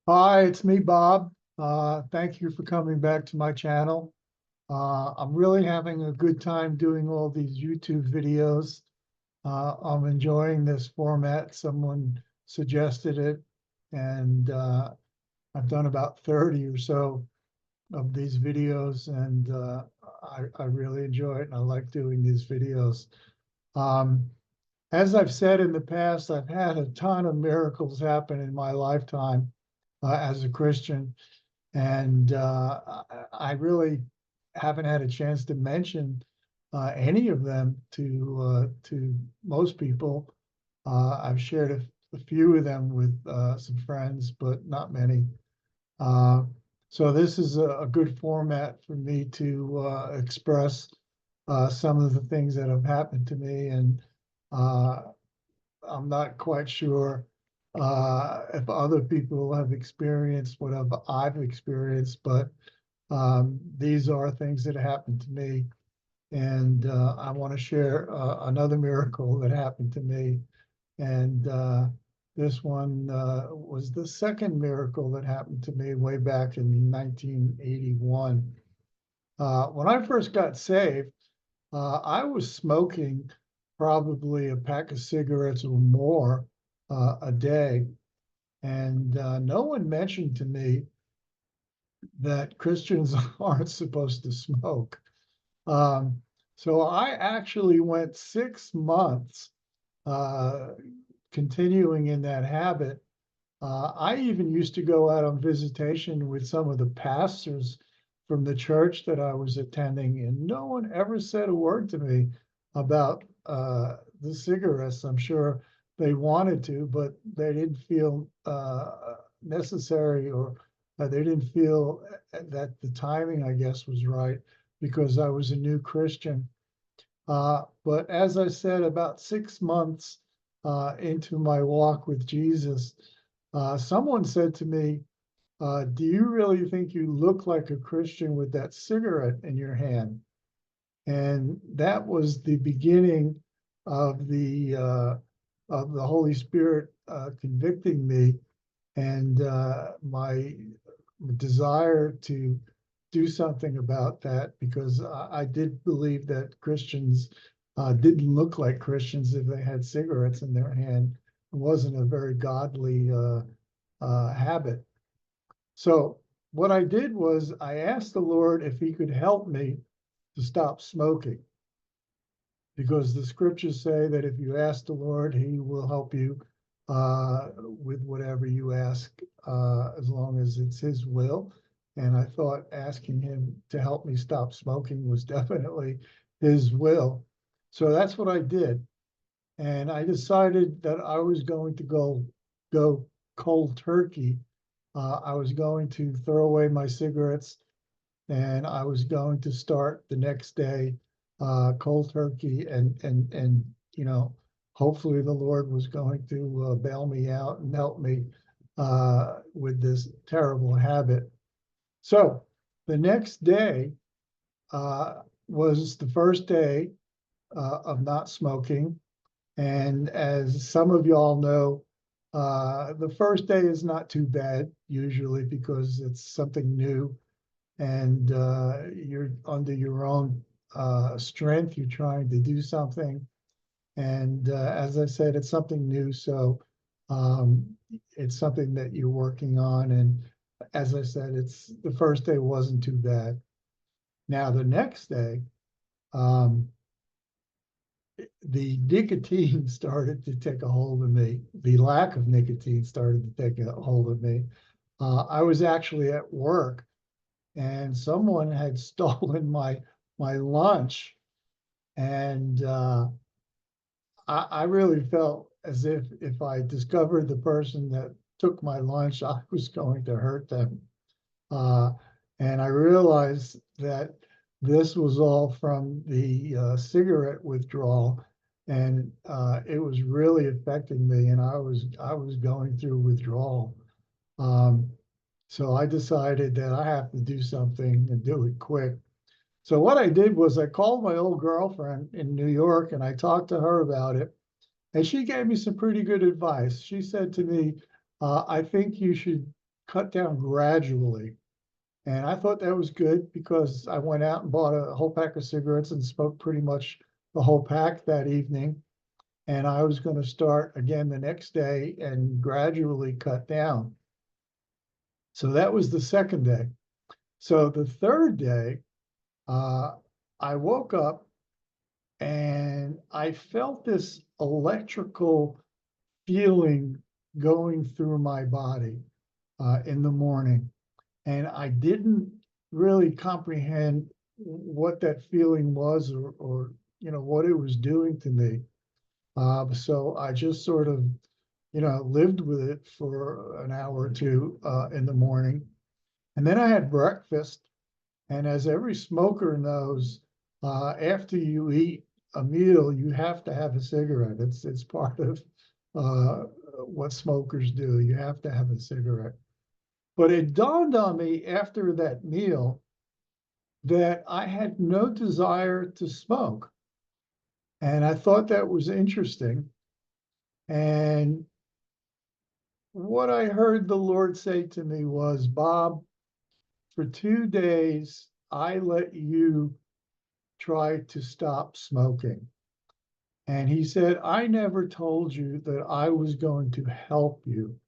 Hi, it's me, Bob. Thank you for coming back to my channel. I'm really having a good time doing all these YouTube videos. I'm enjoying this format. Someone suggested it, and I've done about 30 or so of these videos, and I really enjoy it, and I like doing these videos. Um, as I've said in the past, I've had a ton of miracles happen in my lifetime as a Christian. And I really haven't had a chance to mention any of them to most people. I've shared a few of them with some friends, but not many. Uh, so this is a good format for me to express some of the things that have happened to me, and uh, I'm not quite sure if other people have experienced what I've experienced, but these are things that happened to me. And I want to share another miracle that happened to me. And this one was the second miracle that happened to me way back in 1981. When I first got saved, I was smoking probably a pack of cigarettes or more a day. And no one mentioned to me that Christians aren't supposed to smoke. Um, so I actually went 6 months uh, continuing in that habit. I even used to go out on visitation with some of the pastors from the church that I was attending, and no one ever said a word to me about the cigarettes. I'm sure they wanted to, but they didn't feel necessary, or they didn't feel that the timing, I guess, was right because I was a new Christian. But as I said, about 6 months into my walk with Jesus, someone said to me, do you really think you look like a Christian with that cigarette in your hand? And that was the beginning of the Holy Spirit convicting me, and my desire to do something about that, because I did believe that Christians didn't look like Christians if they had cigarettes in their hand. It wasn't a very godly habit. So what I did was I asked the Lord if he could help me to stop smoking, because the scriptures say that if you ask the Lord, he will help you with whatever you ask, as long as it's his will. And I thought asking him to help me stop smoking was definitely his will. So that's what I did. And I decided that I was going to go cold turkey. I was going to throw away my cigarettes, and I was going to start the next day cold turkey, and hopefully the Lord was going to bail me out and help me with this terrible habit. So the next day was the first day of not smoking, and as some of y'all know, the first day is not too bad usually because it's something new, and you're under your own strength. You're trying to do something. And as I said, it's something new. So um, it's something that you're working on. And as I said, it's the first day wasn't too bad. Now, the next day, um, the nicotine started to take a hold of me. The lack of nicotine started to take a hold of me. I was actually at work, and someone had stolen my lunch, and I really felt as if I discovered the person that took my lunch, I was going to hurt them. Uh, and I realized that this was all from the cigarette withdrawal, and it was really affecting me, and I was going through withdrawal. Um, so I decided that I have to do something and do it quick. So what I did was I called my old girlfriend in New York, and I talked to her about it. And she gave me some pretty good advice. She said to me, I think you should cut down gradually. And I thought that was good because I went out and bought a whole pack of cigarettes and smoked pretty much the whole pack that evening. And I was going to start again the next day and gradually cut down. So that was the second day. So the third day, I woke up and I felt this electrical feeling going through my body in the morning. And I didn't really comprehend what that feeling was or what it was doing to me. So I just sort of, lived with it for an hour or two in the morning. And then I had breakfast. And as every smoker knows, after you eat a meal, you have to have a cigarette. It's part of what smokers do. You have to have a cigarette. But it dawned on me after that meal that I had no desire to smoke. And I thought that was interesting. And what I heard the Lord say to me was, Bob, for 2 days, I let you try to stop smoking. And he said, I never told you that I was going to help you.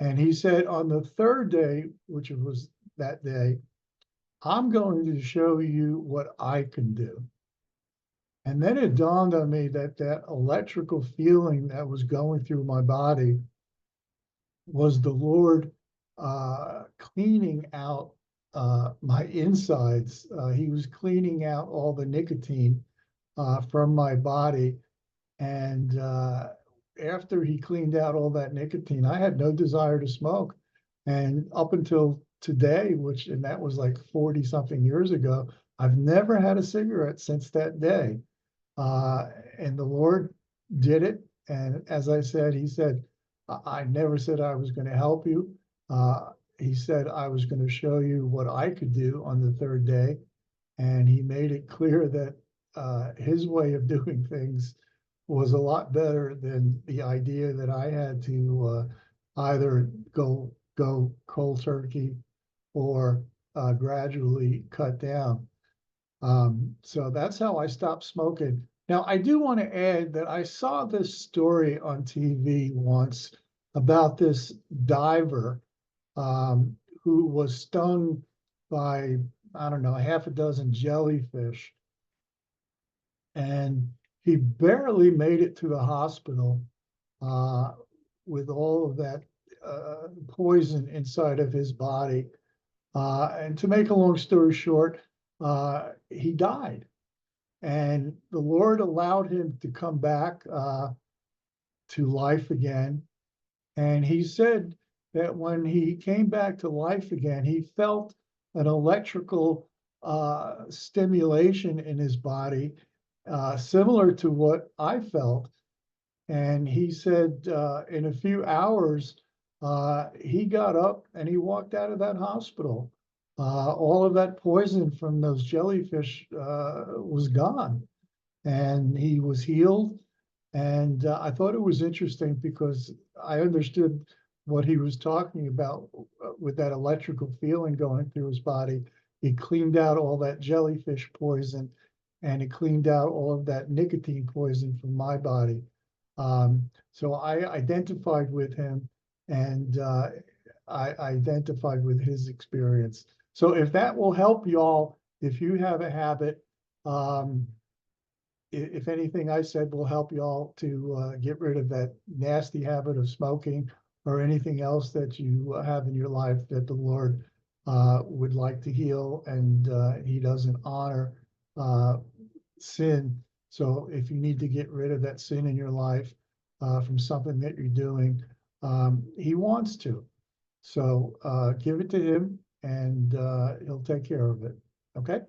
And he said, on the third day, which was that day, I'm going to show you what I can do. And then it dawned on me that that electrical feeling that was going through my body was the Lord cleaning out my insides. He was cleaning out all the nicotine from my body. And after he cleaned out all that nicotine, I had no desire to smoke. And up until today, and that was like 40 something years ago, I've never had a cigarette since that day. And the Lord did it. And as I said, he said, I never said I was going to help you. He said I was going to show you what I could do on the third day. And he made it clear that his way of doing things was a lot better than the idea that I had to either go cold turkey or gradually cut down. So that's how I stopped smoking. Now, I do want to add that I saw this story on TV once about this diver who was stung by, I don't know, half a dozen jellyfish. And he barely made it to the hospital with all of that poison inside of his body. And to make a long story short, he died. And the Lord allowed him to come back to life again. And he said that when he came back to life again, he felt an electrical stimulation in his body, similar to what I felt. And he said in a few hours, he got up and he walked out of that hospital. All of that poison from those jellyfish was gone, and he was healed. And I thought it was interesting because I understood what he was talking about with that electrical feeling going through his body. He cleaned out all that jellyfish poison, and it cleaned out all of that nicotine poison from my body. So I identified with him, and I identified with his experience. So if that will help y'all, if you have a habit, if anything I said will help y'all to get rid of that nasty habit of smoking or anything else that you have in your life that the Lord would like to heal, and he doesn't honor sin. So if you need to get rid of that sin in your life from something that you're doing, he wants to. So give it to him, and he'll take care of it. Okay?